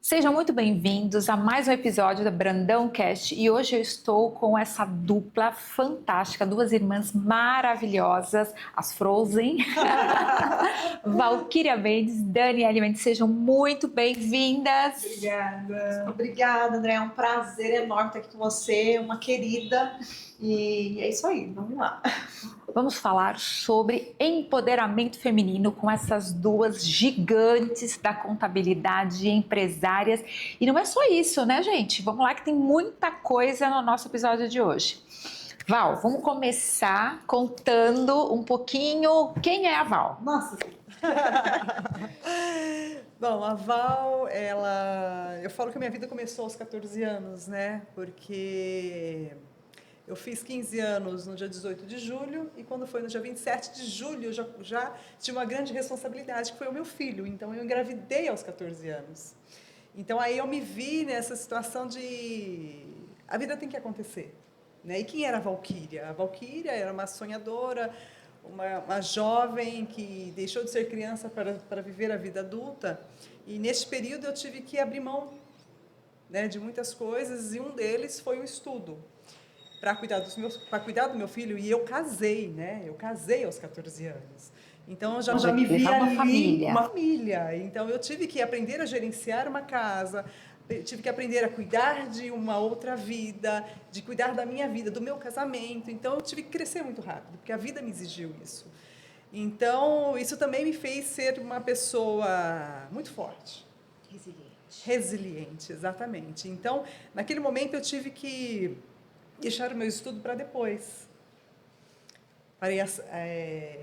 Sejam muito bem-vindos a mais um episódio da Brandão Cast e hoje eu estou com essa dupla fantástica, duas irmãs maravilhosas, as Frozen, Valquíria Mendes, Daniele Mendes, sejam muito bem-vindas. Obrigada. Obrigada, André. É um prazer enorme estar aqui com você, uma querida. E é isso aí, vamos lá. Vamos falar sobre empoderamento feminino com essas duas gigantes da contabilidade, empresárias. E não é só isso, né, gente? Vamos lá que tem muita coisa no nosso episódio de hoje. Val, vamos começar contando um pouquinho quem é a Val. Nossa. Bom, a Val, eu falo que a minha vida começou aos 14 anos, né? Porque eu fiz 15 anos no dia 18 de julho e quando foi no dia 27 de julho eu já tinha uma grande responsabilidade, que foi o meu filho. Então eu engravidei aos 14 anos. Então aí eu me vi nessa situação de a vida tem que acontecer, né? E quem era a Valquíria? A Valquíria era uma sonhadora, uma jovem que deixou de ser criança para viver a vida adulta. E neste período eu tive que abrir mão, né, de muitas coisas e um deles foi o estudo para cuidar do meu filho. E eu casei, né? Eu casei aos 14 anos. Então eu já me vi ali uma família. Então eu tive que aprender a gerenciar uma casa, tive que aprender a cuidar de uma outra vida, de cuidar da minha vida, do meu casamento. Então eu tive que crescer muito rápido, porque a vida me exigiu isso. Então isso também me fez ser uma pessoa muito forte. Resiliente, exatamente. Então, naquele momento eu tive que deixar o meu estudo para depois.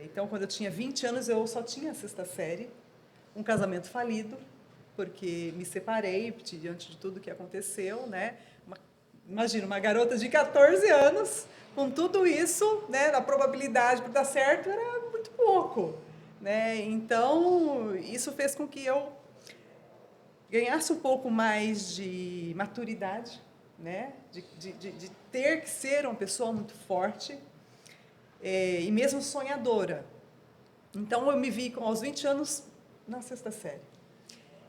Então, quando eu tinha 20 anos, eu só tinha a sexta série, um casamento falido, porque me separei diante de tudo que aconteceu, né? Imagina, uma garota de 14 anos, com tudo isso, né? A probabilidade para dar certo era muito pouco, né? Então, isso fez com que eu ganhasse um pouco mais de maturidade, né? De ter que ser uma pessoa muito forte e mesmo sonhadora. Então, eu me vi aos 20 anos na sexta série.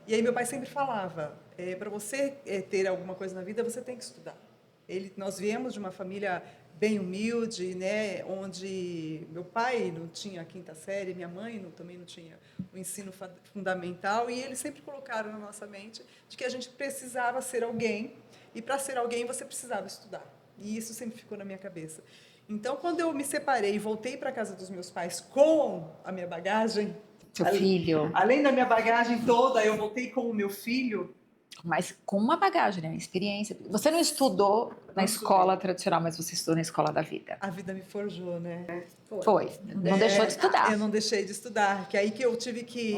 E aí meu pai sempre falava, para você ter alguma coisa na vida, você tem que estudar. Nós viemos de uma família bem humilde, né, onde meu pai não tinha a quinta série, minha mãe também não tinha o ensino fundamental, e eles sempre colocaram na nossa mente de que a gente precisava ser alguém, e para ser alguém você precisava estudar. E isso sempre ficou na minha cabeça. Então, quando eu me separei e voltei para a casa dos meus pais com a minha bagagem, Seu filho. Além da minha bagagem toda, eu voltei com o meu filho. Mas com uma bagagem, né? Uma experiência. Você não estudou na escola tradicional, mas você estudou na escola da vida. A vida me forjou, né? Foi. Não deixou de estudar. Eu não deixei de estudar, que é aí que eu tive que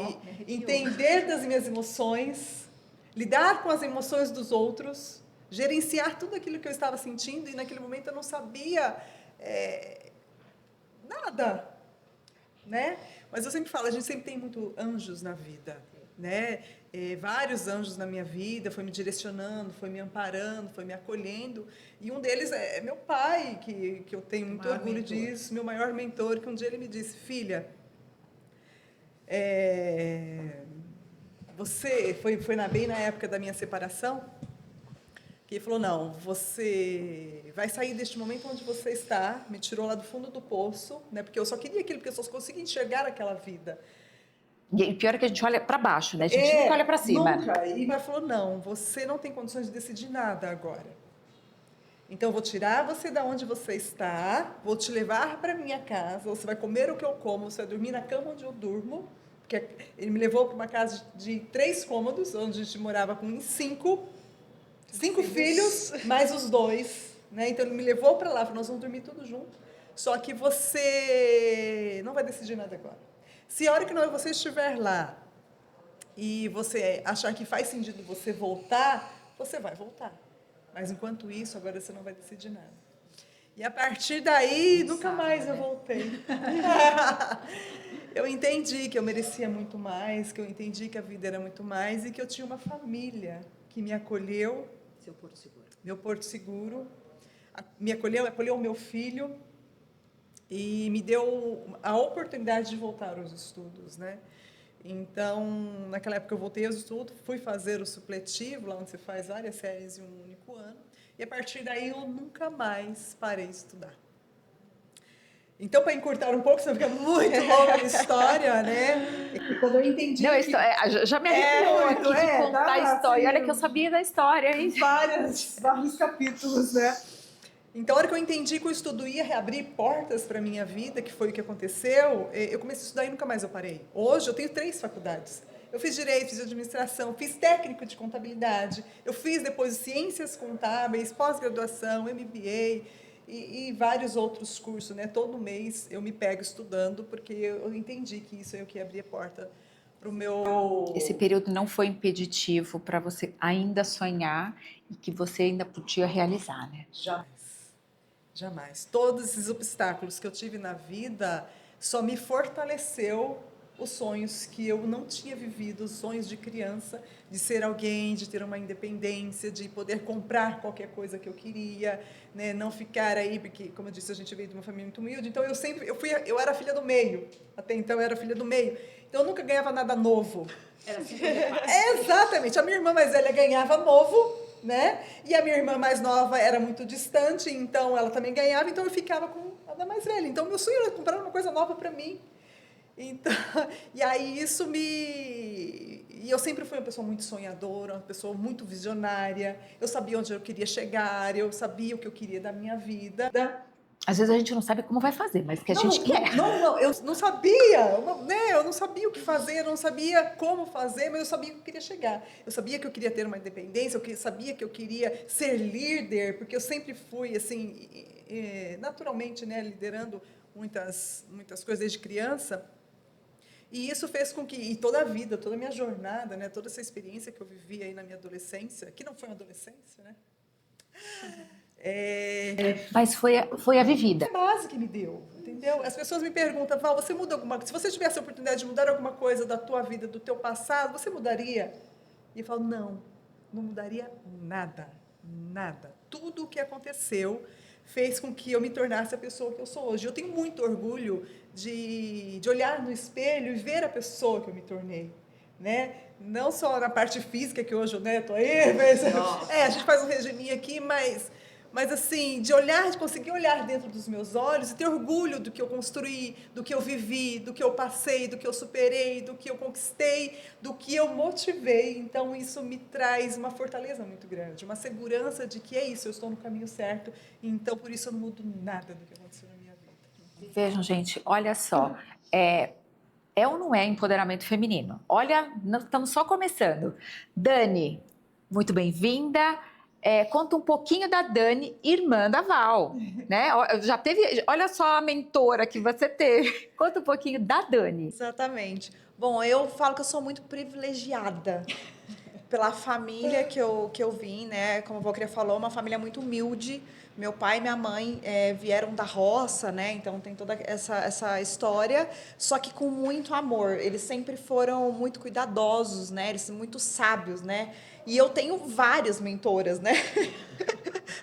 entender das minhas emoções, lidar com as emoções dos outros, gerenciar tudo aquilo que eu estava sentindo, e naquele momento eu não sabia nada, né? Mas eu sempre falo, a gente sempre tem muito anjos na vida, né? Vários anjos na minha vida, foi me direcionando, foi me amparando, foi me acolhendo. E um deles é meu pai, que eu tenho muito orgulho disso, meu maior mentor, que um dia ele me disse, filha, você foi bem na época da minha separação, que ele falou, não, você vai sair deste momento onde você está, me tirou lá do fundo do poço, né? Porque eu só queria aquilo, porque eu só conseguia enxergar aquela vida. E pior é que a gente olha para baixo, né? A gente nunca olha para cima. Nunca. E ele falou, não, você não tem condições de decidir nada agora. Então, eu vou tirar você da onde você está, vou te levar para minha casa, você vai comer o que eu como, você vai dormir na cama onde eu durmo, porque ele me levou para uma casa de 3 cômodos, onde a gente morava com 5 filhos, mais os 2, né? Então, ele me levou para lá, falou, nós vamos dormir tudo junto, só que você não vai decidir nada agora. Se a hora que você estiver lá e você achar que faz sentido você voltar, você vai voltar. Mas enquanto isso, agora você não vai decidir nada. E a partir daí, nunca mais eu voltei. Eu entendi que eu merecia muito mais, que eu entendi que a vida era muito mais e que eu tinha uma família que me acolheu. Seu porto seguro. Meu porto seguro. Me acolheu o meu filho e me deu a oportunidade de voltar aos estudos, né? Então, naquela época eu voltei ao estudo, fui fazer o supletivo, lá onde você faz várias séries em um único ano, e a partir daí eu nunca mais parei de estudar. Então, para encurtar um pouco, senão fica muito longa a história, né? E quando eu entendi Não, que já me arrepiou aqui de contar dá, a história. assim, Olha que eu sabia da história, hein? vários capítulos, né? Então, a hora que eu entendi que o estudo ia reabrir portas para a minha vida, que foi o que aconteceu, eu comecei a estudar e nunca mais eu parei. Hoje, eu tenho 3 faculdades. Eu fiz Direito, fiz Administração, fiz Técnico de Contabilidade, eu fiz depois Ciências Contábeis, pós-graduação, MBA e vários outros cursos, né? Todo mês eu me pego estudando, porque eu entendi que isso é o que abria porta para o meu... Esse período não foi impeditivo para você ainda sonhar e que você ainda podia realizar, né? Jamais. Jamais. Todos esses obstáculos que eu tive na vida só me fortaleceu os sonhos que eu não tinha vivido, os sonhos de criança, de ser alguém, de ter uma independência, de poder comprar qualquer coisa que eu queria, né? Não ficar aí, porque, como eu disse, a gente veio de uma família muito humilde, então eu era filha do meio, até então eu era filha do meio, então eu nunca ganhava nada novo. Era assim. Exatamente, a minha irmã mais velha ganhava novo, né? E a minha irmã mais nova era muito distante, então ela também ganhava, então eu ficava com a da mais velha. Então meu sonho era comprar uma coisa nova para mim. Então, e aí e eu sempre fui uma pessoa muito sonhadora, uma pessoa muito visionária. Eu sabia onde eu queria chegar, eu sabia o que eu queria da minha vida. Às vezes a gente não sabe como vai fazer, mas que a gente quer. Não, eu não sabia, né? Eu não sabia o que fazer, eu não sabia como fazer, mas eu sabia que eu queria chegar. Eu sabia que eu queria ter uma independência, sabia que eu queria ser líder, porque eu sempre fui, assim, naturalmente, né, liderando muitas coisas desde criança. E isso fez com que, e toda a vida, toda a minha jornada, né, toda essa experiência que eu vivi aí na minha adolescência, que não foi uma adolescência, né? Mas foi a vivida. A base que me deu, entendeu? As pessoas me perguntam, Val, você muda alguma coisa? Se você tivesse a oportunidade de mudar alguma coisa da tua vida, do teu passado, você mudaria? E eu falo, não mudaria nada, nada. Tudo o que aconteceu fez com que eu me tornasse a pessoa que eu sou hoje. Eu tenho muito orgulho de olhar no espelho e ver a pessoa que eu me tornei, né? Não só na parte física, que hoje, né, tô aí, mas, a gente faz um regiminho aqui, mas assim, de conseguir olhar dentro dos meus olhos e ter orgulho do que eu construí, do que eu vivi, do que eu passei, do que eu superei, do que eu conquistei, do que eu motivei. Então, isso me traz uma fortaleza muito grande, uma segurança de que é isso, eu estou no caminho certo, então, por isso, eu não mudo nada do que aconteceu na minha vida. Vejam, gente, olha só. Ou não é empoderamento feminino? Olha, nós estamos só começando. Dani, muito bem-vinda. Conta um pouquinho da Dani, irmã da Val, né? Já teve, olha só a mentora que você teve. Conta um pouquinho da Dani. Exatamente. Bom, eu falo que eu sou muito privilegiada pela família que eu vim, né? Como a Valquíria falou, uma família muito humilde. Meu pai e minha mãe vieram da roça, né? Então tem toda essa história, só que com muito amor. Eles sempre foram muito cuidadosos, né? Eles são muito sábios, né? E eu tenho várias mentoras, né?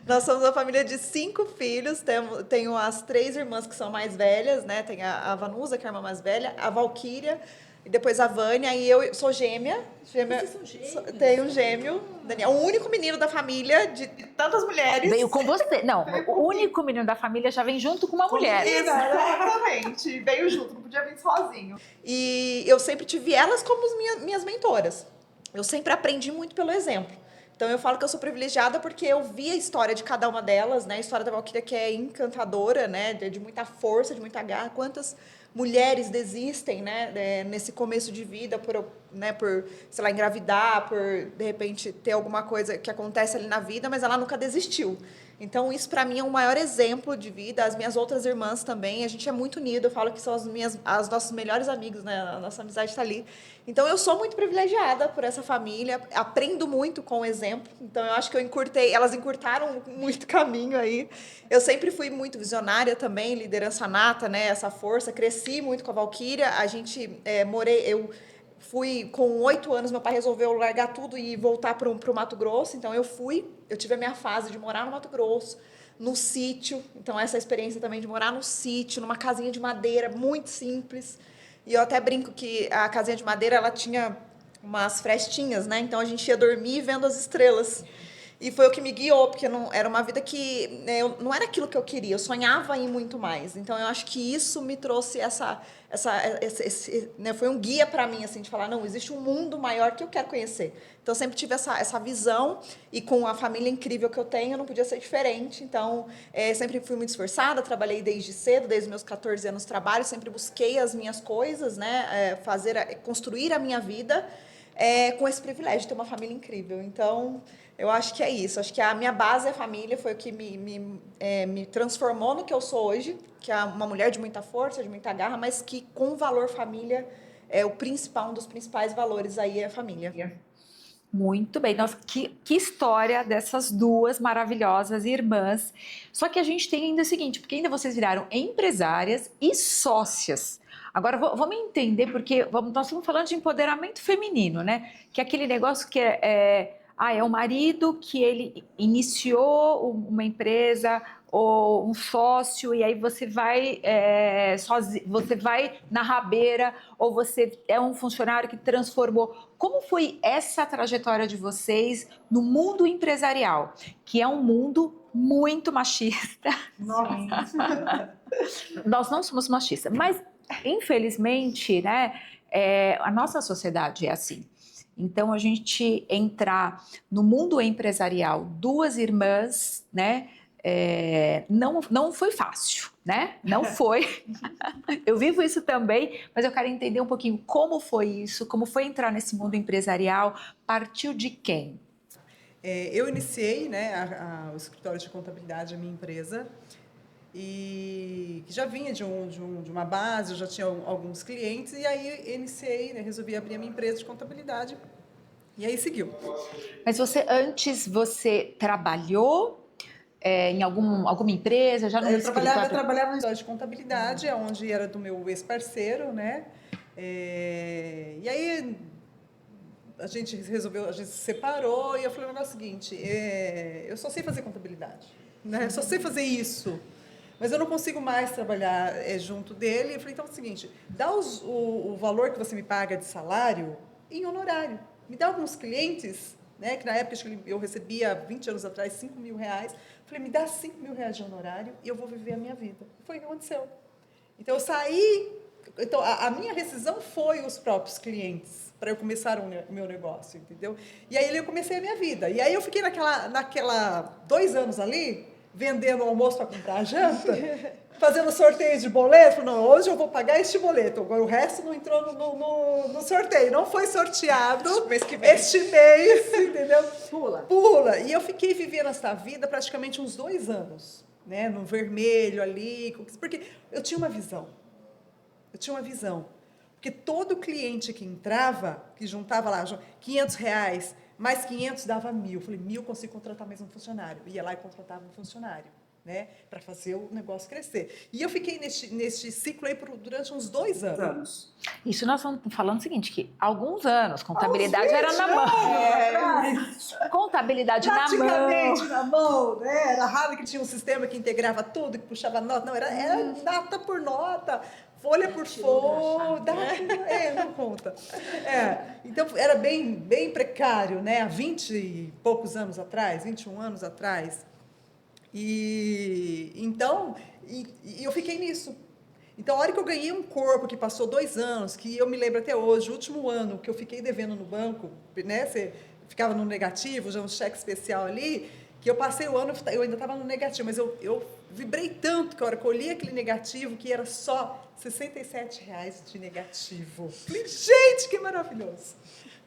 Nós somos uma família de 5 filhos, tenho as 3 irmãs que são mais velhas, né? Tem a Vanusa, que é a irmã mais velha, a Valquíria, e depois a Vânia, e eu sou gêmea. Vocês são gêmeos? Tenho um gêmeo, Daniel, o único menino da família de tantas mulheres. Veio com você. Não, o único menino da família já vem junto com uma mulher. Exatamente, veio junto, não podia vir sozinho. E eu sempre tive elas como minhas mentoras. Eu sempre aprendi muito pelo exemplo. Então, eu falo que eu sou privilegiada porque eu vi a história de cada uma delas, né? A história da Valquíria, que é encantadora, né? De muita força, de muita garra. Quantas mulheres desistem, né? Nesse começo de vida por, sei lá, engravidar, por, de repente, ter alguma coisa que acontece ali na vida, mas ela nunca desistiu. Então, isso para mim é um maior exemplo de vida. As minhas outras irmãs também, a gente é muito unido. Eu falo que são as nossas melhores amigas, né? A nossa amizade está ali. Então, eu sou muito privilegiada por essa família. Aprendo muito com o exemplo. Então, eu acho que elas encurtaram muito caminho aí. Eu sempre fui muito visionária também, liderança nata, né? Essa força. Cresci muito com a Valquíria. A gente eu fui com 8 anos, meu pai resolveu largar tudo e voltar para o Mato Grosso. Então, eu tive a minha fase de morar no Mato Grosso, no sítio. Então, essa experiência também de morar no sítio, numa casinha de madeira, muito simples. E eu até brinco que a casinha de madeira, ela tinha umas frestinhas, né? Então a gente ia dormir vendo as estrelas. E foi o que me guiou, porque não, era uma vida que né, não era aquilo que eu queria, eu sonhava em muito mais. Então eu acho que isso me trouxe né, foi um guia para mim, assim, de falar, não, existe um mundo maior que eu quero conhecer. Então eu sempre tive essa visão, e com a família incrível que eu tenho, não podia ser diferente. Então, sempre fui muito esforçada, trabalhei desde cedo, desde os meus 14 anos de trabalho, sempre busquei as minhas coisas, né, construir a minha vida com esse privilégio de ter uma família incrível. Então, eu acho que é isso. Acho que a minha base é a família, foi o que me transformou no que eu sou hoje, que é uma mulher de muita força, de muita garra, mas que com o valor família é o principal, um dos principais valores aí é a família. Muito bem. Nossa, que história dessas duas maravilhosas irmãs. Só que a gente tem ainda o seguinte, porque ainda vocês viraram empresárias e sócias. Agora, vamos entender, porque nós estamos falando de empoderamento feminino, né? Que é aquele negócio que é o marido que ele iniciou uma empresa ou um sócio, e aí você vai sozinho, você vai na rabeira, ou você é um funcionário que transformou. Como foi essa trajetória de vocês no mundo empresarial, que é um mundo muito machista? Nossa. Nós não somos machistas, mas infelizmente, né, a nossa sociedade é assim. Então, a gente entrar no mundo empresarial, duas irmãs, né, não foi fácil, né? Não foi. Eu vivo isso também, mas eu quero entender um pouquinho como foi isso, como foi entrar nesse mundo empresarial, partiu de quem? Eu iniciei, né, o escritório de contabilidade, a minha empresa, e que já vinha de uma base, eu já tinha alguns clientes, e aí iniciei, né, resolvi abrir a minha empresa de contabilidade, e aí seguiu. Mas você trabalhou em alguma empresa, já no Eu escritório? trabalhava no escritório de contabilidade, onde era do meu ex-parceiro, né, e aí a gente se separou, e eu falei o negócio seguinte, eu só sei fazer contabilidade, né, eu só sei fazer isso. Mas eu não consigo mais trabalhar junto dele. Eu falei, então é o seguinte, dá o valor que você me paga de salário em honorário. Me dá alguns clientes, né, que na época eu recebia, 20 anos atrás, 5 mil reais. Eu falei, me dá 5 mil reais de honorário e eu vou viver a minha vida. E foi o que aconteceu. Então eu saí, então a minha rescisão foi os próprios clientes, para eu começar o meu negócio, entendeu? E aí eu comecei a minha vida. E aí eu fiquei naquela 2 anos ali, vendendo almoço para comprar a janta, fazendo sorteio de boleto. Não, hoje eu vou pagar este boleto. Agora o resto não entrou no sorteio, não foi sorteado este mês, entendeu? Pula. E eu fiquei vivendo essa vida praticamente uns 2 anos, né? No vermelho ali, porque eu tinha uma visão. Porque todo cliente que entrava, que juntava lá R$500, mais 500 dava 1.000. Eu falei, 1.000 eu consigo contratar mais um funcionário. Ia lá e contratava um funcionário, né, para fazer o negócio crescer. E eu fiquei neste ciclo aí durante uns 2 anos. Isso nós estamos falando o seguinte, que alguns anos, contabilidade era na mão. Contabilidade na mão. Praticamente na mão, né? Era raro que tinha um sistema que integrava tudo, que puxava nota. Não, era nota por nota, folha por folha, não conta. Então, era bem precário, né? Há 20 e poucos anos atrás, 21 anos atrás. Então, eu fiquei nisso. Então, a hora que eu ganhei um corpo, que passou 2 anos, que eu me lembro até hoje, o último ano que eu fiquei devendo no banco, né? Você ficava no negativo, já um cheque especial ali, que eu passei o ano, eu ainda estava no negativo, mas eu vibrei tanto que a hora que eu olhei aquele negativo, que era só R$67 de negativo. Falei, gente, que maravilhoso!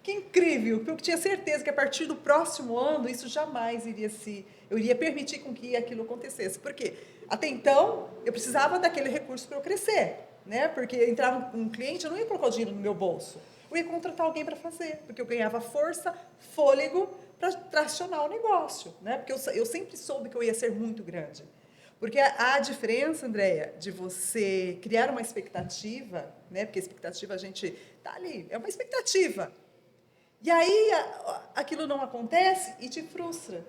Que incrível! Porque eu tinha certeza que a partir do próximo ano, isso jamais eu iria permitir com que aquilo acontecesse. Por quê? Até então, eu precisava daquele recurso para eu crescer, né? Porque entrava um cliente, eu não ia colocar o dinheiro no meu bolso. Eu ia contratar alguém para fazer, porque eu ganhava força, fôlego para tracionar o negócio, né? Porque eu sempre soube que eu ia ser muito grande. Porque a diferença, Andréia, de você criar uma expectativa, né? Porque a expectativa a gente tá ali, é uma expectativa. E aí aquilo não acontece e te frustra,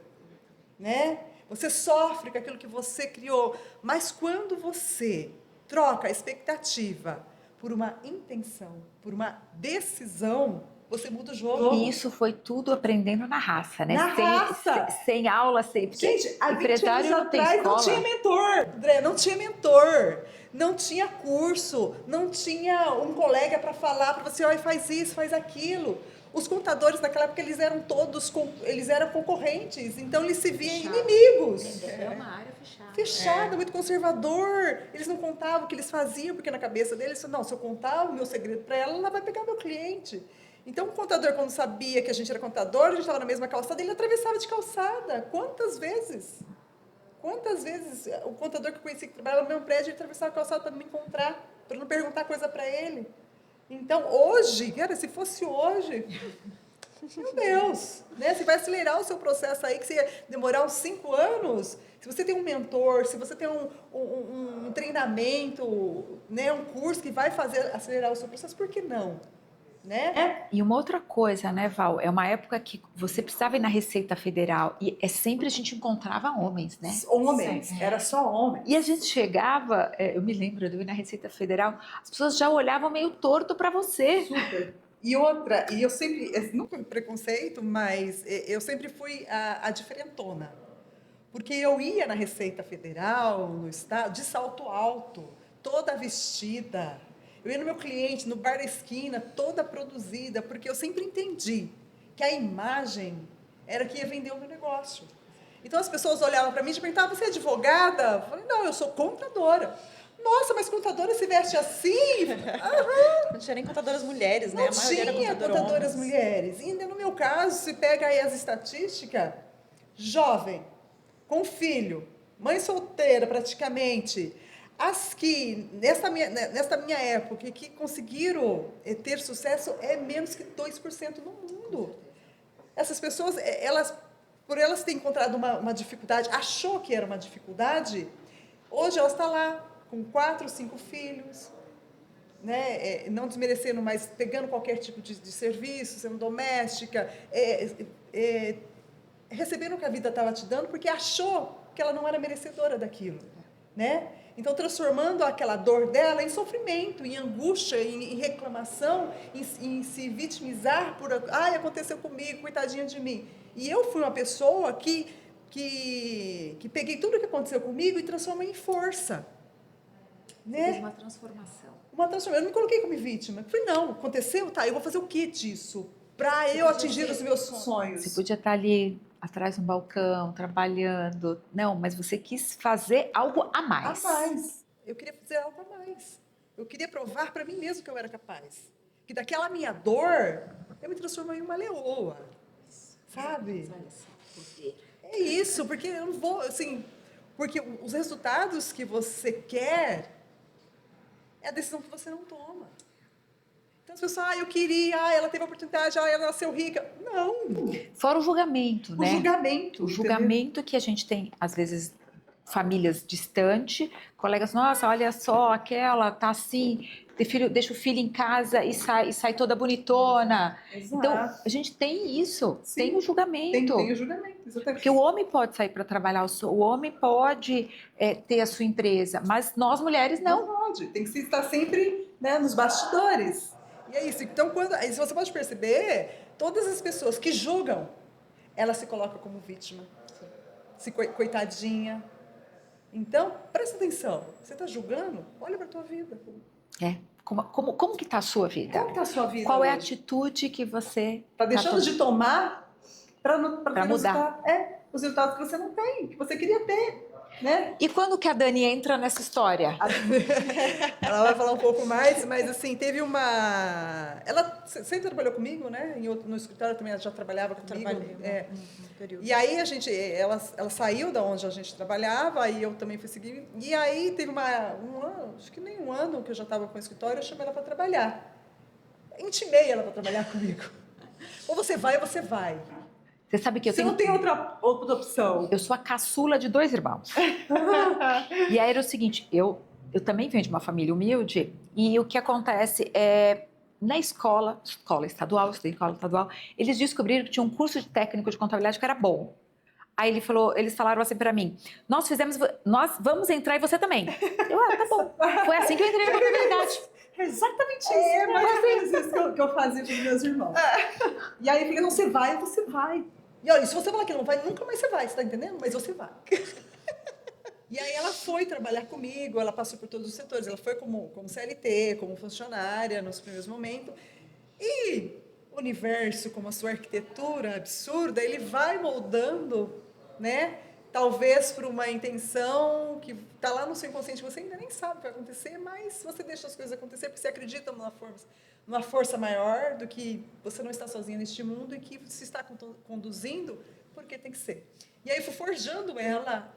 né? Você sofre com aquilo que você criou, mas quando você troca a expectativa por uma intenção, por uma decisão, você muda o jogo. E isso foi tudo aprendendo na raça, né? Na raça! Sem aula, sem... Gente, há 20 empresário anos não tem atrás não escola. tinha mentor, André, não tinha mentor, não tinha curso, não tinha um colega para falar para você, olha, faz isso, faz aquilo. Os contadores naquela época, eles eram todos, eles eram concorrentes, então eles se viam inimigos. É uma área fechada. Fechada, muito conservador. Eles não contavam o que eles faziam, porque na cabeça deles, não, se eu contar o meu segredo para ela, ela vai pegar meu cliente. Então, o contador, quando sabia que a gente era contador, a gente estava na mesma calçada, ele atravessava de calçada. Quantas vezes? Quantas vezes o contador que eu conheci, que trabalhava no mesmo prédio, ele atravessava a calçada para me encontrar, para não perguntar coisa para ele. Então, hoje, cara, se fosse hoje, meu Deus, né? Você vai acelerar o seu processo aí, que você ia demorar uns 5 anos. Se você tem um mentor, se você tem um treinamento, né? Um curso que vai fazer acelerar o seu processo, por que não? Né? E uma outra coisa, né, Val? É uma época que você precisava ir na Receita Federal e sempre a gente encontrava homens, né? Homens, era só homem. E a gente chegava, eu me lembro de eu ir na Receita Federal, as pessoas já olhavam meio torto para você. Super. E outra, e eu sempre, nunca preconceito, mas eu sempre fui a diferentona. Porque eu ia na Receita Federal, no estado, de salto alto, toda vestida. Eu ia no meu cliente, no bar da esquina, toda produzida, porque eu sempre entendi que a imagem era que ia vender o meu negócio. Então as pessoas olhavam para mim e perguntavam, você é advogada? Eu falei, não, eu sou contadora. Nossa, mas contadora se veste assim? Não tinha nem contadoras mulheres, né? Não A maioria era tinha contadora contadoras homens. mulheres. E ainda no meu caso, se pega aí as estatísticas, jovem, com filho, mãe solteira praticamente, as que, nesta minha época, que conseguiram ter sucesso é menos que 2% no mundo. Essas pessoas, por elas terem encontrado uma dificuldade, achou que era uma dificuldade, hoje ela está lá, com 4, 5 filhos, né? Não desmerecendo, mas pegando qualquer tipo de serviço, sendo doméstica, recebendo o que a vida estava te dando, porque achou que ela não era merecedora daquilo, né? Então, transformando aquela dor dela em sofrimento, em angústia, em reclamação, em se vitimizar por, ai, aconteceu comigo, coitadinha de mim. E eu fui uma pessoa que peguei tudo o que aconteceu comigo e transformei em força. Né? Fez uma transformação. Uma transformação. Eu não me coloquei como vítima. Eu falei, não, aconteceu, tá, eu vou fazer o que disso? Para eu atingir os meus sonhos. Você podia estar ali atrás de um balcão, trabalhando. Não, mas você quis fazer algo a mais. A mais. Eu queria fazer algo a mais. Eu queria provar para mim mesmo que eu era capaz. Que daquela minha dor, eu me transformei em uma leoa. Sabe? Olha só, poder. É isso, porque eu não vou, assim... Porque os resultados que você quer é a decisão que você não toma. Então, as pessoas, eu queria, ela teve a oportunidade, ela nasceu rica. Não. Fora o julgamento, né? O julgamento. O julgamento que a gente tem, às vezes, famílias distantes, colegas, nossa, olha só, aquela tá assim, deixa o filho em casa e sai toda bonitona. Exato. Então, a gente tem isso, Sim. tem o julgamento. Tem o julgamento, exatamente. Porque o homem pode sair para trabalhar, o homem pode ter a sua empresa, mas nós mulheres não. Não pode, tem que estar sempre, né, nos bastidores. E é isso. Então, se você pode perceber, todas as pessoas que julgam, elas se colocam como vítima. Se coitadinha. Então, presta atenção. Você está julgando? Olha para a tua vida. Como que está a sua vida? Como está a sua vida Qual é a hoje? atitude que você Está deixando de tomar para mudar. Os resultados que você não tem, que você queria ter. Né? E quando que a Dani entra nessa história? Ela vai falar um pouco mais, mas assim, teve uma... Ela sempre trabalhou comigo, né? No escritório também ela já trabalhava comigo. Trabalhei, período. E aí ela saiu da onde a gente trabalhava, aí eu também fui seguir. E aí teve um ano, acho que nem um ano que eu já estava com o escritório, eu chamei ela para trabalhar. Intimei ela para trabalhar comigo. Ou você vai ou você vai. Você sabe que eu Você tenho... não tem outra opção. Eu sou a caçula de 2 irmãos. E aí era o seguinte, eu também venho de uma família humilde, e o que acontece é, na escola estadual, eles descobriram que tinha um curso de técnico de contabilidade que era bom. Aí eles falaram assim para mim, nós vamos entrar e você também. Eu, tá bom. Foi assim que eu entrei na contabilidade. É exatamente isso. É mais ou menos isso que eu fazia com os meus irmãos. E aí fica, não, você vai. E olha, se você falar que não vai, nunca mais você vai, você tá entendendo? Mas você vai. E aí ela foi trabalhar comigo, ela passou por todos os setores, ela foi como CLT, como funcionária nos primeiros momentos. E o universo, como a sua arquitetura absurda, ele vai moldando, né? Talvez por uma intenção que está lá no seu inconsciente, você ainda nem sabe o que vai acontecer, mas você deixa as coisas acontecer porque você acredita numa força maior do que você não está sozinha neste mundo e que se está conduzindo porque tem que ser. E aí fui forjando ela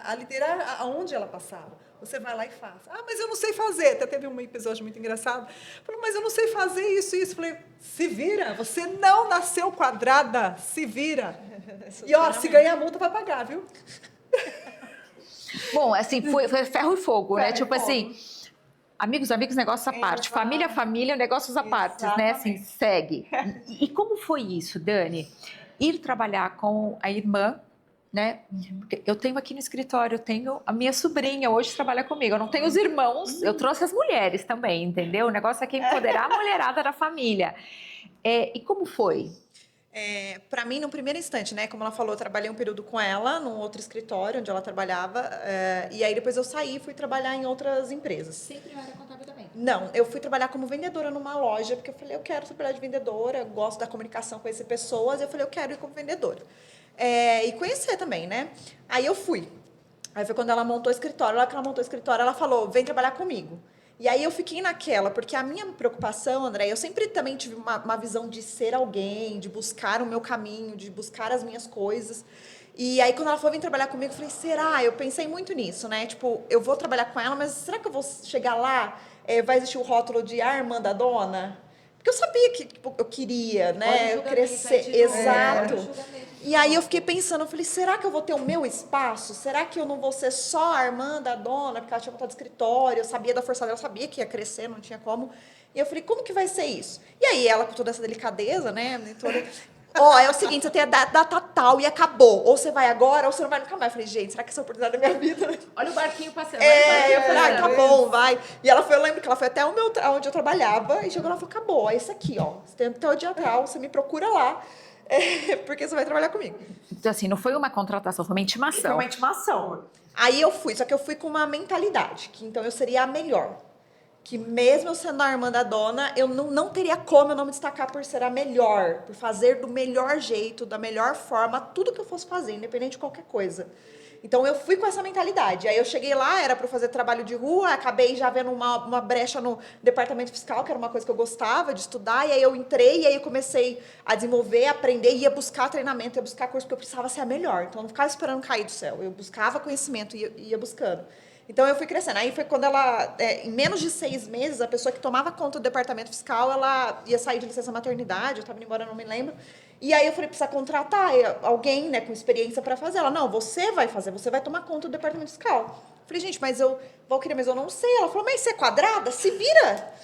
a liderar aonde ela passava. Você vai lá e faz. Ah, mas eu não sei fazer. Até teve um episódio muito engraçado. Falei, mas eu não sei fazer isso e isso. Falei, se vira. Você não nasceu quadrada. Se vira. E, ó, se ganhar multa, vai pagar, viu? Bom, assim, foi ferro e fogo, né? Ferro e Tipo fogo. assim, amigos, negócios à parte. Família, negócios à parte, né? Assim, segue. E como foi isso, Dani? Ir trabalhar com a irmã, né? Porque eu tenho aqui no escritório, eu tenho a minha sobrinha, hoje trabalha comigo. Eu não tenho os irmãos, eu trouxe as mulheres também, entendeu? O negócio aqui é empoderar a mulherada da família. E como foi? Para mim, no primeiro instante, né? Como ela falou, eu trabalhei um período com ela, num outro escritório onde ela trabalhava. E aí depois eu saí e fui trabalhar em outras empresas. Sempre na área contábil também. Não, eu fui trabalhar como vendedora numa loja, porque eu falei, eu quero trabalhar de vendedora, eu gosto da comunicação, conhecer pessoas, eu falei, eu quero ir como vendedora. E conhecer também, né? Aí eu fui. Aí foi quando ela montou o escritório. Lá que ela montou o escritório, ela falou, vem trabalhar comigo. E aí eu fiquei naquela, porque a minha preocupação, André, eu sempre também tive uma visão de ser alguém, de buscar o meu caminho, de buscar as minhas coisas. E aí, quando ela falou, vem trabalhar comigo, eu falei, será? Eu pensei muito nisso, né? Tipo, eu vou trabalhar com ela, mas será que eu vou chegar lá, vai existir o rótulo de a irmã da dona? Porque eu sabia que tipo, eu queria, né? Eu crescer. Exato. E aí eu fiquei pensando, eu falei, será que eu vou ter o meu espaço? Será que eu não vou ser só a irmã da dona, porque ela tinha montado escritório, eu sabia da força dela, eu sabia que ia crescer, não tinha como. E eu falei, como que vai ser isso? E aí ela, com toda essa delicadeza, né? É o seguinte, você tem a data tal e acabou. Ou você vai agora, ou você não vai nunca mais. Eu falei, gente, será que essa é a oportunidade da minha vida? Olha o barquinho passando. Eu falei, tá bom, vai. E ela foi, eu lembro que ela foi até onde eu trabalhava e chegou lá e falou, acabou, é isso aqui, ó. Você tem até o dia tal, você me procura lá, porque você vai trabalhar comigo. Então, assim, não foi uma contratação, foi uma Foi intimação. uma intimação. Aí eu fui, só que eu fui com uma mentalidade, que então eu seria a melhor. Que mesmo eu sendo a irmã da dona, eu não teria como eu não me destacar por ser a melhor, por fazer do melhor jeito, da melhor forma, tudo que eu fosse fazer, independente de qualquer coisa. Então eu fui com essa mentalidade. Aí eu cheguei lá, era para fazer trabalho de rua, acabei já vendo uma brecha no departamento fiscal, que era uma coisa que eu gostava de estudar, e aí eu entrei, e aí eu comecei a desenvolver, a aprender, ia buscar treinamento, ia buscar curso, porque eu precisava ser a melhor. Então eu não ficava esperando cair do céu, eu buscava conhecimento e ia buscando. Então, eu fui crescendo. Aí foi quando ela, em menos de 6 meses, a pessoa que tomava conta do departamento fiscal, ela ia sair de licença maternidade, eu estava indo embora, não me lembro. E aí eu falei, precisa contratar alguém, né, com experiência para fazer. Ela, não, você vai fazer, você vai tomar conta do departamento fiscal. Eu falei, gente, mas eu não sei. Ela falou, mas você é quadrada? Se vira.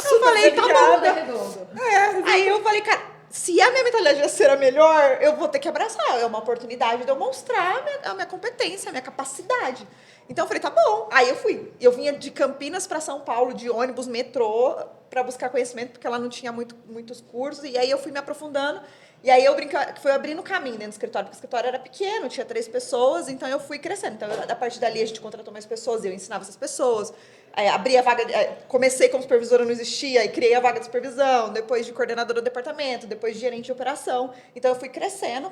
Eu falei, tá bom. Aí eu falei, cara, se a minha mentalidade vai ser a melhor, eu vou ter que abraçar. É uma oportunidade de eu mostrar a minha competência, a minha capacidade. Então eu falei, tá bom. Aí eu fui. Eu vinha de Campinas para São Paulo, de ônibus, metrô, para buscar conhecimento, porque ela não tinha muitos cursos. E aí eu fui me aprofundando. E aí eu fui abrindo caminho dentro do escritório, porque o escritório era pequeno, tinha 3 pessoas, então eu fui crescendo. Então, a partir dali, a gente contratou mais pessoas, eu ensinava essas pessoas. Abri a vaga, comecei como supervisora, não existia, e criei a vaga de supervisão, depois de coordenadora do departamento, depois de gerente de operação. Então, eu fui crescendo,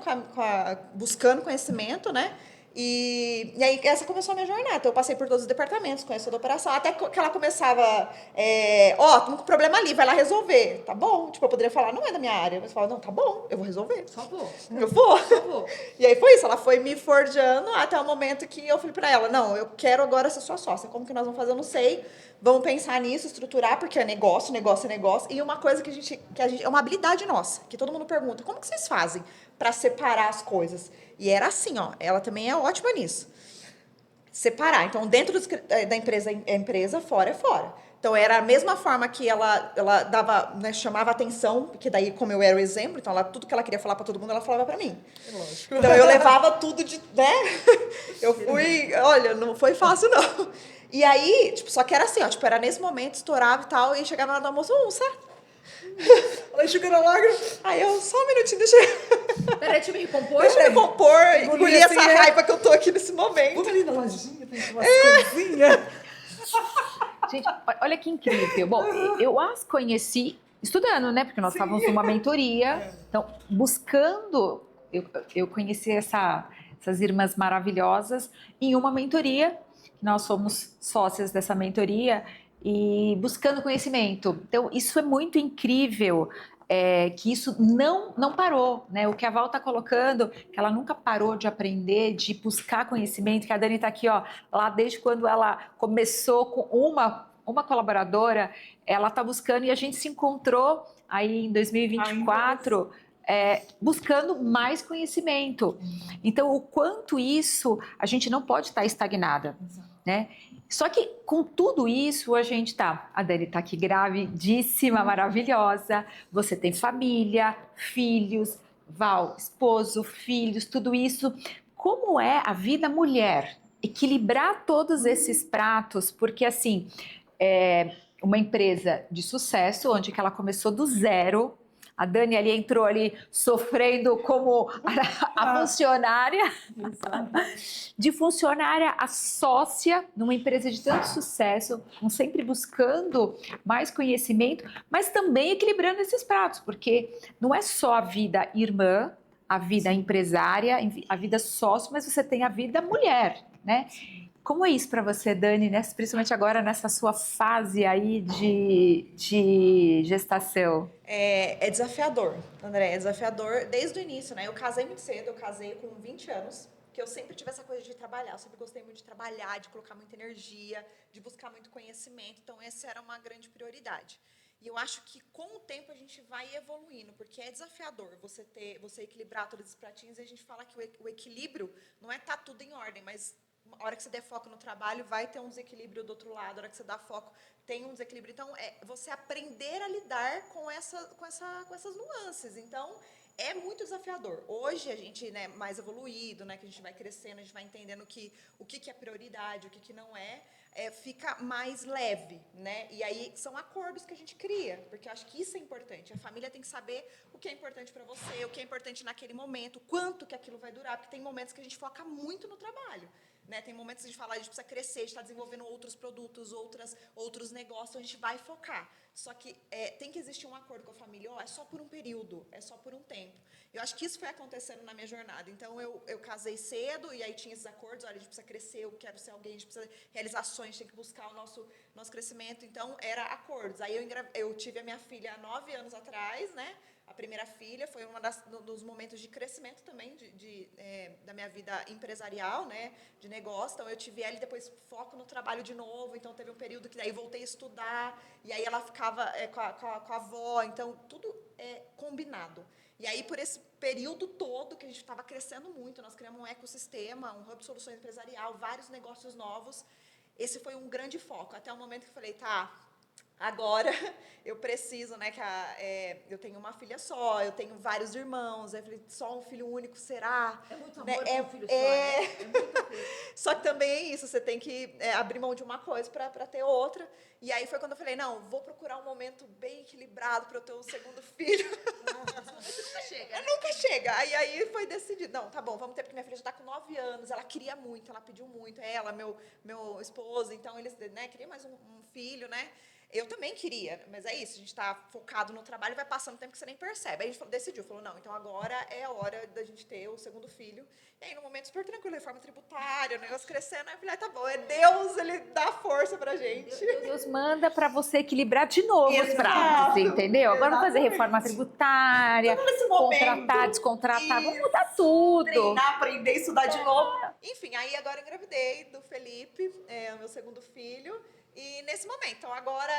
buscando conhecimento, né? E aí, essa começou a minha jornada. Então, eu passei por todos os departamentos, conheço toda a operação, até que ela começava, estamos com problema ali, vai lá resolver. Tá bom. Tipo, eu poderia falar, não é da minha área, mas eu falava, não, tá bom, eu vou resolver. Só vou. Eu vou. Só vou. E aí foi isso, ela foi me forjando até o momento que eu falei pra ela, não, eu quero agora ser sua sócia. Como que nós vamos fazer, eu não sei. Vamos pensar nisso, estruturar, porque é negócio. E uma coisa que a gente é uma habilidade nossa, que todo mundo pergunta, como que vocês fazem para separar as coisas? E era assim, ó, ela também é ótima nisso. Separar. Então, dentro da empresa é empresa, fora é fora. Então, era a mesma forma que ela dava, né, chamava atenção, porque daí, como eu era o exemplo, então tudo que ela queria falar para todo mundo, ela falava para mim. Lógico. Então, eu levava tudo de, né? Eu fui, olha, não foi fácil, não. E aí, tipo, só que era assim, ó, tipo, era nesse momento, estourava e tal, e chegava na hora do almoço, certo? Ela enxugando a lágrima. Aí eu, só um minutinho, deixa Deixa eu me recompor. eu me compor, engolir assim, essa raiva que eu tô aqui nesse momento. Vamos ali na lojinha, tem umas coisinhas. Gente, olha que incrível. Bom, eu as conheci estudando, né? Porque nós estávamos numa mentoria. Então, buscando, eu conheci essas irmãs maravilhosas em uma mentoria. Nós somos sócias dessa mentoria e buscando conhecimento. Então, isso é muito incrível. Que isso não parou, né? O que a Val está colocando, que ela nunca parou de aprender, de buscar conhecimento, que a Dani está aqui, ó, lá desde quando ela começou com uma colaboradora, ela está buscando e a gente se encontrou aí em 2024, buscando mais conhecimento. Então, o quanto isso, a gente não pode estar estagnada, né? Só que com tudo isso a gente tá. A Dani tá aqui gravidíssima, maravilhosa. Você tem família, filhos, Val, esposo, filhos, tudo isso. Como é a vida mulher? Equilibrar todos esses pratos, porque assim, uma empresa de sucesso, onde que ela começou do zero. A Dani ali entrou ali sofrendo como a funcionária, de funcionária a sócia numa empresa de tanto sucesso, sempre buscando mais conhecimento, mas também equilibrando esses pratos, porque não é só a vida irmã, a vida empresária, a vida sócio, mas você tem a vida mulher, né? Como é isso para você, Dani, né? Principalmente agora nessa sua fase aí de gestação? É desafiador, André, é desafiador desde o início, né? Eu casei muito cedo, eu casei com 20 anos, que eu sempre tive essa coisa de trabalhar, eu sempre gostei muito de trabalhar, de colocar muita energia, de buscar muito conhecimento, então essa era uma grande prioridade. E eu acho que com o tempo a gente vai evoluindo, porque é desafiador você equilibrar todos esses pratinhos, e a gente fala que o equilíbrio não é estar tudo em ordem, mas a hora que você der foco no trabalho, vai ter um desequilíbrio do outro lado, a hora que você dá foco, tem um desequilíbrio. Então, você aprender a lidar com essas nuances. Então, é muito desafiador. Hoje, a gente, né, mais evoluído, né, que a gente vai crescendo, a gente vai entendendo o que é prioridade, o que não é, fica mais leve, né? E aí, são acordos que a gente cria, porque eu acho que isso é importante. A família tem que saber o que é importante para você, o que é importante naquele momento, quanto que aquilo vai durar, porque tem momentos que a gente foca muito no trabalho. Né? Tem momentos que a gente fala, a gente precisa crescer, a gente está desenvolvendo outros produtos, outros negócios, a gente vai focar. Só que tem que existir um acordo com a família, é só por um período, é só por um tempo. Eu acho que isso foi acontecendo na minha jornada. Então, eu casei cedo e aí tinha esses acordos, olha, a gente precisa crescer, eu quero ser alguém, a gente precisa realizar ações, tem que buscar o nosso crescimento. Então, era acordos. Aí eu tive a minha filha há 9 anos atrás, né? A primeira filha foi dos momentos de crescimento também da minha vida empresarial, né, de negócio. Então, eu tive ela e depois foco no trabalho de novo. Então, teve um período que daí voltei a estudar e aí ela ficava com a avó. Então, tudo é combinado. E aí, por esse período todo que a gente estava crescendo muito, nós criamos um ecossistema, um hub de soluções empresarial, vários negócios novos. Esse foi um grande foco, até o momento que eu falei, tá, agora eu preciso, né, eu tenho uma filha só, eu tenho vários irmãos, eu falei, só um filho único, será? É muito amor Né? por um filho só, né? É muito amor. Só que também é isso, você tem que abrir mão de uma coisa para ter outra. E aí foi quando eu falei, não, vou procurar um momento bem equilibrado para eu ter um segundo filho. Nunca chega, né? Nunca chega. Aí foi decidido, não, tá bom, vamos ter, porque minha filha já está com 9 anos, ela queria muito, ela pediu muito, ela, meu esposo, então eles, né, queriam mais um filho, né? Eu também queria, mas é isso, a gente está focado no trabalho e vai passando tempo que você nem percebe. Aí a gente decidiu, falou, não, então agora é a hora da gente ter o segundo filho. E aí, no momento super tranquilo, reforma tributária, o negócio crescendo, aí eu falei, tá bom, é Deus, ele dá força pra gente. Deus manda para você equilibrar de novo os Exato, pratos, entendeu? Agora vamos fazer exatamente. reforma tributária, Tudo nesse momento. contratar, descontratar, vamos mudar tudo. Treinar, aprender, estudar de novo. Enfim, aí agora eu engravidei do Felipe, o meu segundo filho. E nesse momento, então agora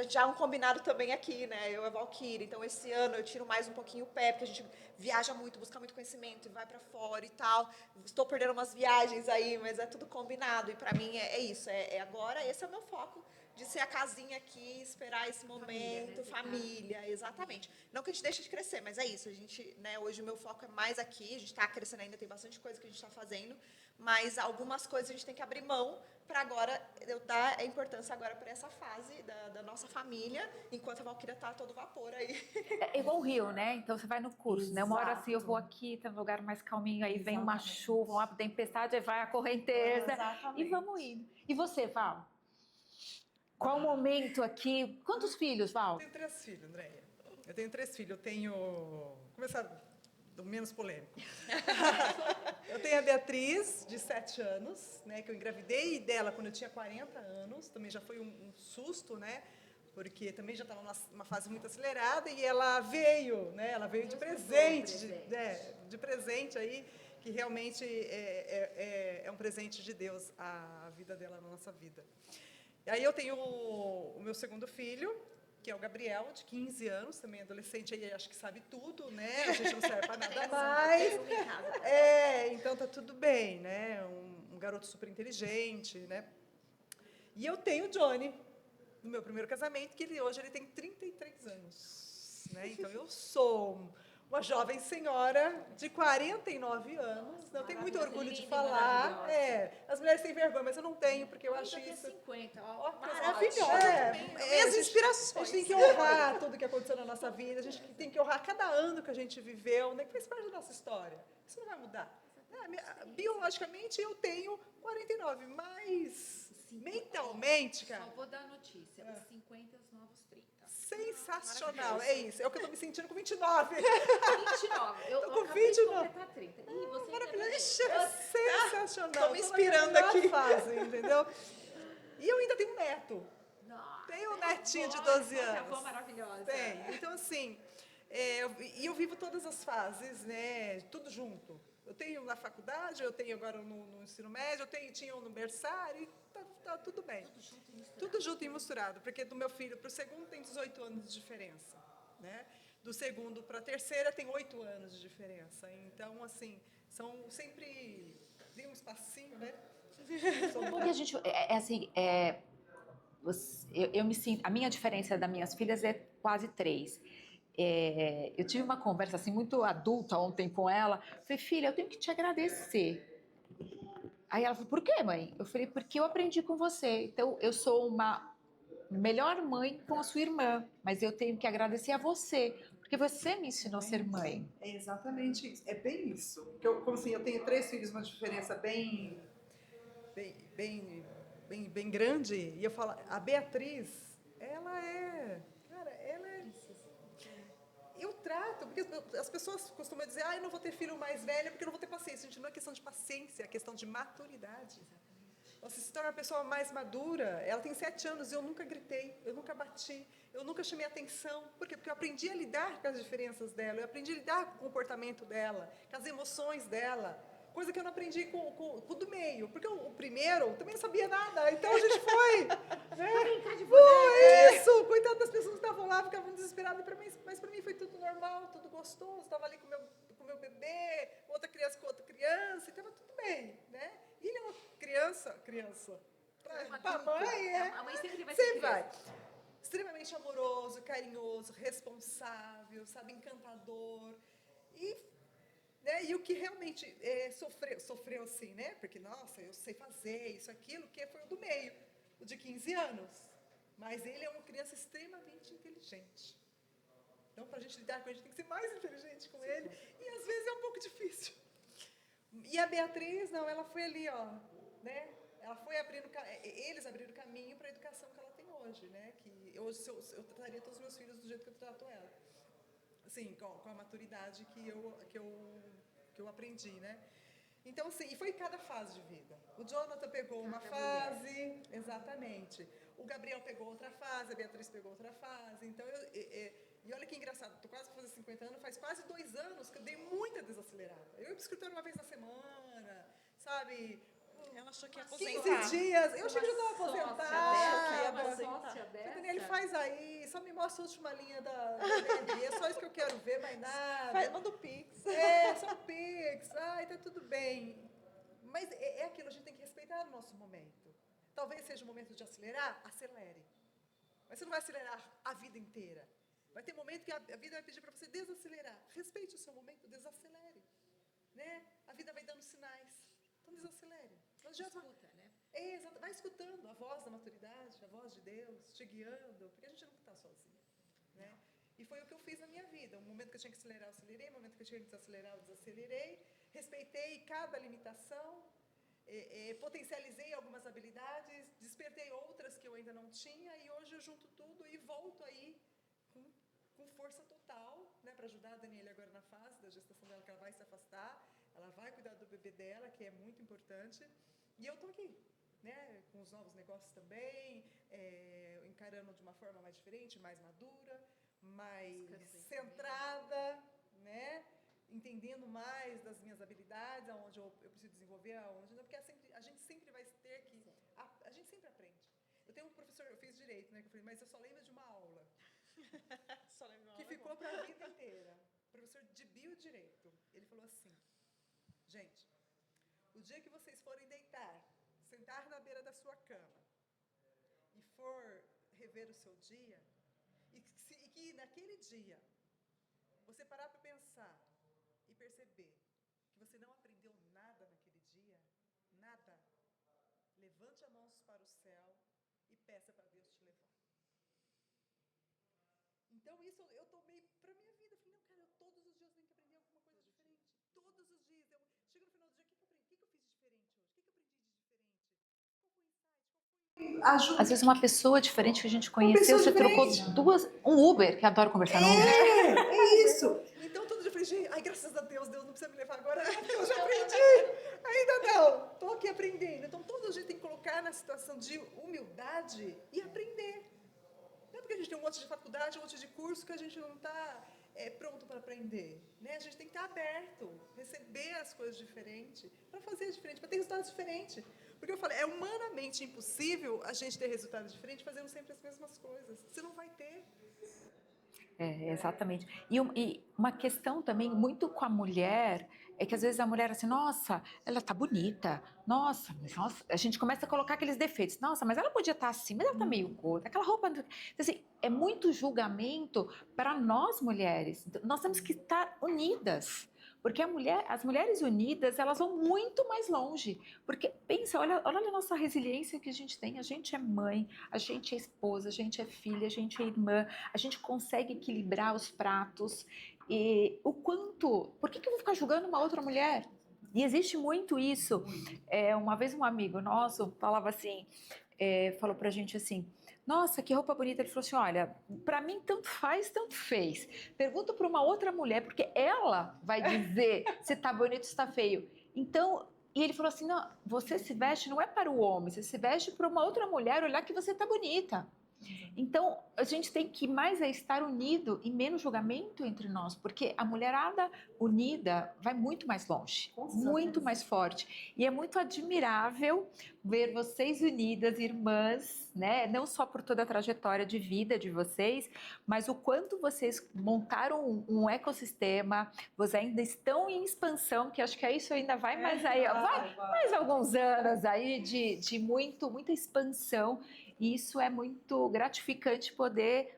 já um combinado também aqui, né? Eu e a Valquíria. Então esse ano eu tiro mais um pouquinho o pé, porque a gente viaja muito, busca muito conhecimento e vai pra fora e tal. Estou perdendo umas viagens aí, mas é tudo combinado. E pra mim é isso. Agora esse é o meu foco. de ser a casinha aqui, esperar esse momento, família, exatamente. Não que a gente deixe de crescer, mas é isso. A gente, né, hoje o meu foco é mais aqui, a gente está crescendo ainda, tem bastante coisa que a gente está fazendo, mas algumas coisas a gente tem que abrir mão para agora eu dar a importância agora para essa fase da nossa família, enquanto a Valquíria está a todo vapor aí. É igual o Rio, né? Então você vai no curso, né? Uma hora assim eu vou aqui, tá num lugar mais calminho, aí vem uma chuva, uma tempestade, aí vai a correnteza. Exatamente. E vamos indo. E você, Val? Qual o momento aqui? Quantos filhos, Val? Eu tenho 3 filhos, Andréia. Eu tenho 3 filhos. Eu tenho... Vou começar do menos polêmico. Eu tenho a Beatriz, de 7 anos, né, que eu engravidei dela quando eu tinha 40 anos. Também já foi um susto, né? Porque também já estava numa fase muito acelerada e ela veio, né? Ela veio de presente, de presente aí, que realmente é um presente de Deus a vida dela na nossa vida. E aí eu tenho o meu segundo filho, que é o Gabriel, de 15 anos, também adolescente, aí acho que sabe tudo, né? A gente não serve para nada mais. Então tá tudo bem, né? Um garoto super inteligente, né? E eu tenho o Johnny, do meu primeiro casamento, que hoje ele tem 33 anos, né? Então eu sou uma jovem senhora de 49 anos. Eu tenho muito orgulho de falar. As mulheres têm vergonha, mas eu não tenho, porque eu acho isso 50, ó. Maravilhosa. Minhas inspirações. A gente tem que honrar tudo que aconteceu na nossa vida, a gente tem que honrar cada ano que a gente viveu, né, que faz parte da nossa história. Isso não vai mudar. Biologicamente, eu tenho 49, mas mentalmente, cara... Só vou dar a notícia, os 50 os novos 30. Sensacional, é isso. É o que eu tô me sentindo com 29. 29, eu Tô com acabei 29. de completar 30. Ih, você Maravilhoso. ainda É sensacional. Tô me inspirando naquela aqui. fase, entendeu? E eu ainda tenho um neto. Nossa, Tenho um netinho de 12 anos. avó maravilhosa. Tenho. Então, assim, eu vivo todas as fases, né? Tudo junto. Eu tenho na faculdade, eu tenho agora no ensino médio, tinha no berçário, e tá tudo bem. Tudo junto e misturado, porque do meu filho para o segundo tem 18 anos de diferença, né? Do segundo para a terceira tem 8 anos de diferença. Então, assim, são sempre... Tem um espacinho, né? Porque a gente, eu me sinto, a minha diferença das minhas filhas é quase 3. Eu tive uma conversa assim muito adulta ontem com ela. Falei, filha, eu tenho que te agradecer. Aí ela falou, por quê, mãe? Eu falei, porque eu aprendi com você. Então, eu sou uma melhor mãe com a sua irmã, mas eu tenho que agradecer a você, porque você me ensinou a ser mãe. É exatamente isso. É bem isso. Porque como assim, eu tenho 3 filhos, uma diferença bem grande. E eu falo, a Beatriz, ela é... Eu trato, porque as pessoas costumam dizer, eu não vou ter filho mais velho porque eu não vou ter paciência. Gente, não é questão de paciência, é questão de maturidade. Você se torna uma pessoa mais madura. Ela tem 7 anos e eu nunca gritei, eu nunca bati, eu nunca chamei atenção. Por quê? Porque eu aprendi a lidar com as diferenças dela, eu aprendi a lidar com o comportamento dela, com as emoções dela. Coisa que eu não aprendi com o do meio. Porque o primeiro também não sabia nada. Então a gente foi. Foi isso! Coitado das pessoas que estavam lá, ficavam desesperadas. Mas para mim foi tudo normal, tudo gostoso. Estava ali com o meu bebê, outra criança com outra criança, e estava tudo bem, né? E ele é uma criança. Pra mãe, A mãe sempre vai ser sempre vai. criança. Extremamente amoroso, carinhoso, responsável, sabe, encantador. E o que realmente sofreu assim, né? Porque, nossa, eu sei fazer isso, aquilo, que foi o do meio, o de 15 anos. Mas ele é uma criança extremamente inteligente. Então, para a gente lidar com ele, a gente tem que ser mais inteligente com ele. E, às vezes, é um pouco difícil. E a Beatriz, não, ela foi ali, ó, né? Ela foi eles abriram caminho para a educação que ela tem hoje, né? Que hoje eu trataria todos os meus filhos do jeito que eu trato ela. Assim, com a maturidade que eu aprendi, né? Então, assim, e foi cada fase de vida. O Jonathan pegou uma fase, exatamente. O Gabriel pegou outra fase, a Beatriz pegou outra fase. Então, e olha que engraçado, estou quase fazendo 50 anos, faz quase 2 anos que eu dei muita desacelerada. Eu ia para o escritório uma vez na semana, sabe? Ela achou que ia 15 aposentar. dias. Eu achei que eu já estava aposentada. Uma sócia dessa. Daniele, faz aí, só me mostra a última linha da DRE, é só isso que eu quero ver, mais nada. Manda o Pix. Só o Pix, tá tudo bem. Mas é aquilo, a gente tem que respeitar o nosso momento. Talvez seja o momento de acelerar, acelere. Mas você não vai acelerar a vida inteira. Vai ter momento que a vida vai pedir para você desacelerar. Respeite o seu momento, desacelere. Né? A vida vai dando sinais. Então, desacelere. Não adianta. Escuta, né? Exato. Vai escutando a voz da maturidade, a voz de Deus, te guiando, porque a gente nunca está sozinho. Né? E foi o que eu fiz na minha vida. O momento que eu tinha que acelerar, eu acelerei. O momento que eu tinha que desacelerar, eu desacelerei. Respeitei cada limitação. Potencializei algumas habilidades, despertei outras que eu ainda não tinha, e hoje eu junto tudo e volto aí com força total, né, para ajudar a Daniela agora na fase da gestação dela, que ela vai se afastar, ela vai cuidar do bebê dela, que é muito importante, e eu estou aqui, né, com os novos negócios também, encarando de uma forma mais diferente, mais madura, mais centrada, né, entendendo mais das minhas habilidades, aonde eu preciso desenvolver, aonde não, porque a gente sempre vai ter que... A gente sempre aprende. Eu tenho um professor, eu fiz direito, né, que eu falei, mas eu só lembro de uma aula. Que ficou para a vida inteira. Professor de biodireito. Ele falou assim, gente, o dia que vocês forem deitar, sentar na beira da sua cama e for rever o seu dia, e que naquele dia você parar para pensar e perceber que você não aprendeu nada naquele dia, nada, levante as mãos para o céu e peça para Deus te levar. Então, isso eu tomei para a minha vida. Eu falei, não, cara, todos os dias eu tenho que aprender alguma coisa diferente. Todos os dias. Chego no final do dia, o que eu aprendi? O que eu fiz de diferente hoje? O que eu aprendi de diferente? Qual foi o insight? Qual foi... Às vezes uma pessoa diferente que a gente conheceu, você trocou um Uber, que adoro conversar no Uber. É isso. Então, todo dia eu falei, gente, ai, graças a Deus, Deus não precisa me levar agora, porque eu já aprendi. Ainda não, estou aqui aprendendo. Então, todo dia tem que colocar na situação de humildade e aprender. Não é porque a gente tem um monte de faculdade, um monte de curso, que a gente não está pronto para aprender. Né? A gente tem que estar aberto, receber as coisas diferentes, para fazer diferente, para ter resultados diferentes. Porque eu falei, é humanamente impossível a gente ter resultados diferentes fazendo sempre as mesmas coisas. Você não vai ter. Exatamente. E uma questão também muito com a mulher é que às vezes a mulher assim, nossa, ela tá bonita, nossa, a gente começa a colocar aqueles defeitos, nossa, mas ela podia estar assim, mas ela tá meio gorda, aquela roupa... Então, assim, é muito julgamento para nós mulheres. Nós temos que estar unidas. Porque as mulheres unidas, elas vão muito mais longe. Porque, pensa, olha a nossa resiliência que a gente tem. A gente é mãe, a gente é esposa, a gente é filha, a gente é irmã. A gente consegue equilibrar os pratos. E o quanto... Por que eu vou ficar julgando uma outra mulher? E existe muito isso. Uma vez um amigo nosso falava assim, falou pra gente assim, nossa, que roupa bonita. Ele falou assim, olha, pra mim tanto faz, tanto fez. Pergunta pra uma outra mulher, porque ela vai dizer se tá bonito ou se tá feio. Então, e ele falou assim, não, você se veste não é para o homem, você se veste para uma outra mulher olhar que você tá bonita. Então, a gente tem que mais estar unido e menos julgamento entre nós, porque a mulherada unida vai muito mais longe, muito mais forte. E é muito admirável ver vocês unidas, irmãs, né? Não só por toda a trajetória de vida de vocês, mas o quanto vocês montaram um ecossistema, vocês ainda estão em expansão, que acho que isso ainda vai mais aí, vai mais alguns anos aí de muita expansão. E isso é muito gratificante poder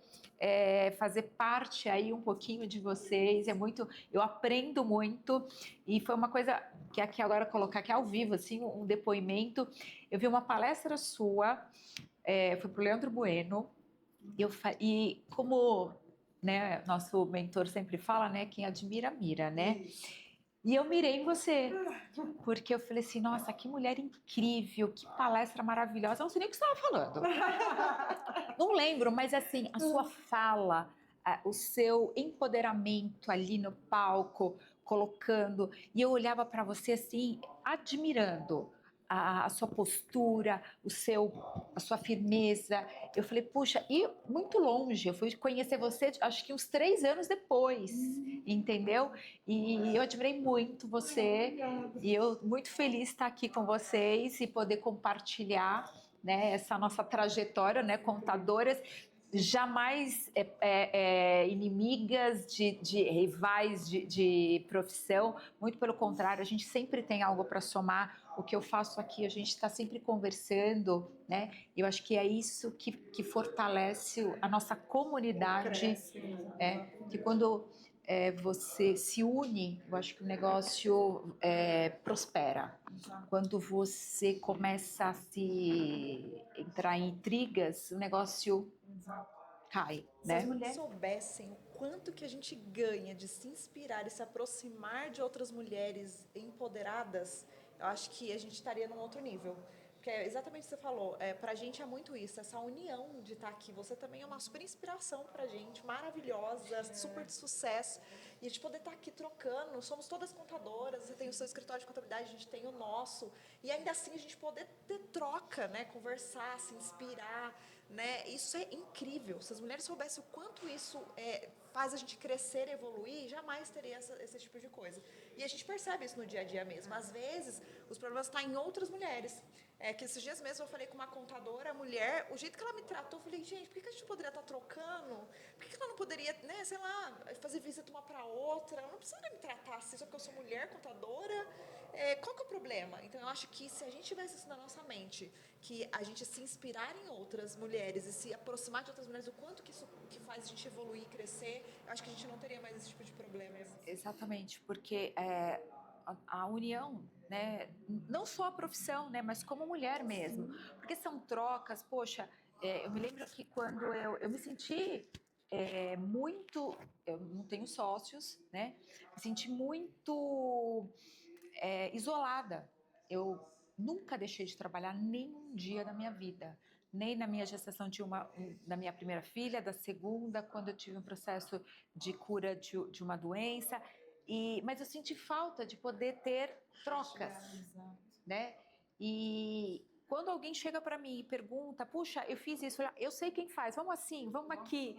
fazer parte aí um pouquinho de vocês. Eu aprendo muito e foi uma coisa que aqui agora colocar aqui ao vivo assim um depoimento. Eu vi uma palestra sua, foi para o Leandro Bueno e como né, nosso mentor sempre fala, né, quem admira mira, né? E eu mirei em você, porque eu falei assim, nossa, que mulher incrível, que palestra maravilhosa. Eu não sei nem o que você estava falando. Não lembro, mas assim, a sua fala, o seu empoderamento ali no palco, colocando, e eu olhava para você assim, admirando a sua postura, a sua firmeza. Eu falei, puxa, e muito longe, eu fui conhecer você acho que uns 3 anos depois, entendeu? E eu admirei muito você, e eu muito feliz de estar aqui com vocês e poder compartilhar, né, essa nossa trajetória, né, contadoras. jamais inimigas de rivais de profissão, muito pelo contrário, a gente sempre tem algo para somar. O que eu faço aqui, a gente está sempre conversando, né? Eu acho que é isso que fortalece a nossa comunidade, Cresce, que quando você se une, eu acho que o negócio prospera. Quando você começa a se entrar em intrigas, o negócio cai, Se as né? mulheres soubessem o quanto que a gente ganha de se inspirar e se aproximar de outras mulheres empoderadas, eu acho que a gente estaria num outro nível. Porque é exatamente o que você falou, pra gente é muito isso, essa união de estar aqui. Você também é uma super inspiração pra gente, maravilhosa, super de sucesso. E a gente poder estar aqui trocando, somos todas contadoras, você tem o seu escritório de contabilidade, a gente tem o nosso. E ainda assim a gente poder ter troca, né? Conversar, se inspirar, né? Isso é incrível. Se as mulheres soubessem o quanto isso faz a gente crescer e evoluir, jamais teria esse tipo de coisa. E a gente percebe isso no dia a dia mesmo. Às vezes, os problemas estão em outras mulheres. Que esses dias mesmo eu falei com uma contadora, a mulher, o jeito que ela me tratou, eu falei, gente, por que a gente poderia estar trocando? Por que ela não poderia, né, sei lá, fazer visita uma para outra? Ela não precisa me tratar assim, só porque eu sou mulher contadora. Qual que é o problema? Então, eu acho que se a gente tivesse isso na nossa mente, que a gente se inspirar em outras mulheres e se aproximar de outras mulheres, o quanto que isso que faz a gente evoluir e crescer, eu acho que a gente não teria mais esse tipo de problemas. Exatamente, porque a união, né, não só a profissão, né, mas como mulher mesmo, porque são trocas, poxa, eu me lembro que quando eu me senti muito, eu não tenho sócios, né, me senti muito isolada, eu nunca deixei de trabalhar nenhum dia da minha vida, nem na minha gestação da minha primeira filha, da segunda, quando eu tive um processo de cura de uma doença, mas eu senti falta de poder ter trocas, né? E quando alguém chega para mim e pergunta, puxa, eu fiz isso, eu sei quem faz, vamos assim, vamos aqui.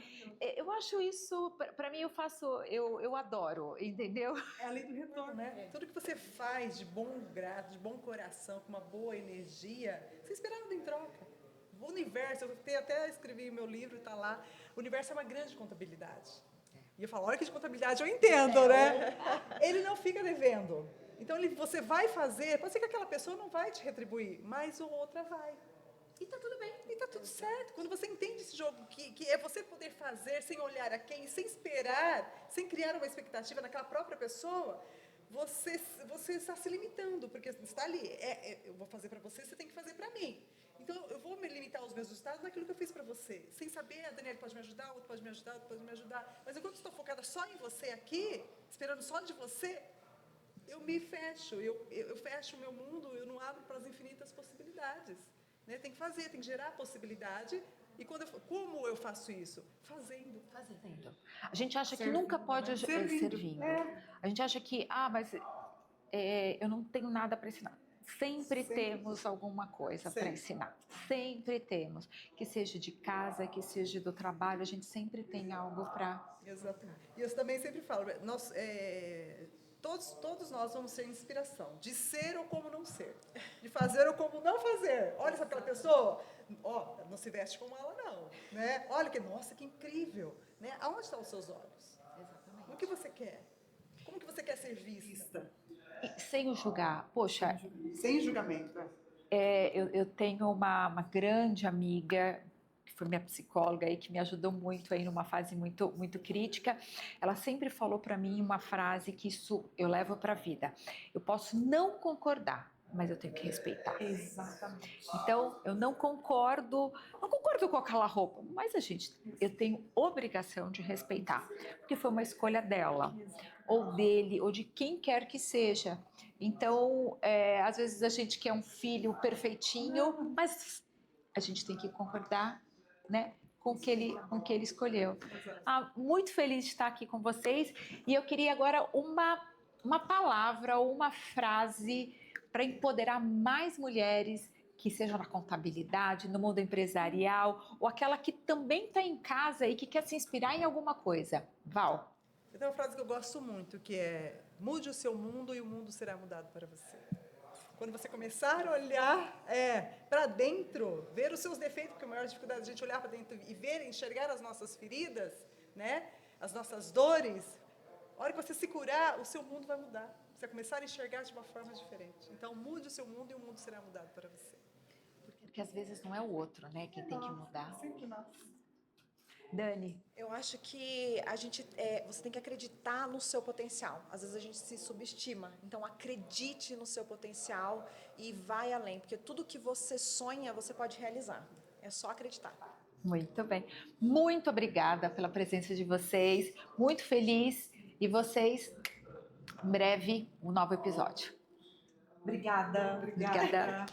Eu acho isso, para mim eu adoro, entendeu? É a lei do retorno, né? Tudo que você faz de bom grado, de bom coração, com uma boa energia, você espera nada em troca. O universo, até escrevi meu livro, está lá, o universo é uma grande contabilidade. E eu falo, olha que de contabilidade eu entendo, né? Ele não fica devendo. Então, você vai fazer, pode ser que aquela pessoa não vai te retribuir, mas outra vai. E tá tudo bem, e tá tudo certo. Quando você entende esse jogo, que é você poder fazer sem olhar a quem, sem esperar, sem criar uma expectativa naquela própria pessoa, você está se limitando, porque está ali, eu vou fazer para você, você tem que fazer para mim. Então, eu vou me limitar aos meus resultados naquilo que eu fiz para você. Sem saber, a Daniela pode me ajudar, o outro pode me ajudar, o outro pode me ajudar. Mas enquanto estou focada só em você aqui, esperando só de você, eu me fecho, eu fecho o meu mundo, eu não abro para as infinitas possibilidades. Né? Tem que fazer, tem que gerar possibilidade. E como eu faço isso? Fazendo. A gente acha que nunca pode servindo. A gente acha que, mas eu não tenho nada para ensinar. Sempre temos alguma coisa para ensinar. Sempre temos. Que seja de casa, que seja do trabalho, a gente sempre tem algo para... Exatamente. E eu também sempre falo, todos nós vamos ser inspiração, de ser ou como não ser, de fazer ou como não fazer. Olha essa aquela pessoa, não se veste como ela não, né? Olha nossa, que incrível, né? Aonde estão os seus olhos? Exatamente. No que você quer? Como que você quer ser vista? Sem julgar. Poxa, sem julgamento. eu tenho uma grande amiga que foi minha psicóloga aí, que me ajudou muito aí numa fase muito, muito crítica. Ela sempre falou para mim uma frase que isso eu levo para a vida. Eu posso não concordar, mas eu tenho que respeitar. Exatamente. Então, eu não concordo com aquela roupa, mas eu tenho obrigação de respeitar, porque foi uma escolha dela, ou dele, ou de quem quer que seja. Então, às vezes a gente quer um filho perfeitinho, mas a gente tem que concordar, né, com o que ele escolheu. Muito feliz de estar aqui com vocês, e eu queria agora uma palavra ou uma frase para empoderar mais mulheres, que sejam na contabilidade, no mundo empresarial, ou aquela que também está em casa e que quer se inspirar em alguma coisa. Val? Eu tenho uma frase que eu gosto muito, que é: mude o seu mundo e o mundo será mudado para você. Quando você começar a olhar para dentro, ver os seus defeitos, porque a maior dificuldade é a gente olhar para dentro e ver, enxergar as nossas feridas, né? As nossas dores. A hora que você se curar, o seu mundo vai mudar. Você vai começar a enxergar de uma forma diferente. Então, mude o seu mundo e o mundo será mudado para você. Porque às vezes não é o outro, né, quem tem que mudar. Sempre nós. Dani, Eu acho que você tem que acreditar no seu potencial. Às vezes a gente se subestima. Então acredite no seu potencial e vai além, porque tudo que você sonha, você pode realizar. É só acreditar. muito bem. Muito obrigada pela presença de vocês. Muito feliz. E vocês, em breve, um novo episódio. Obrigada. Obrigada.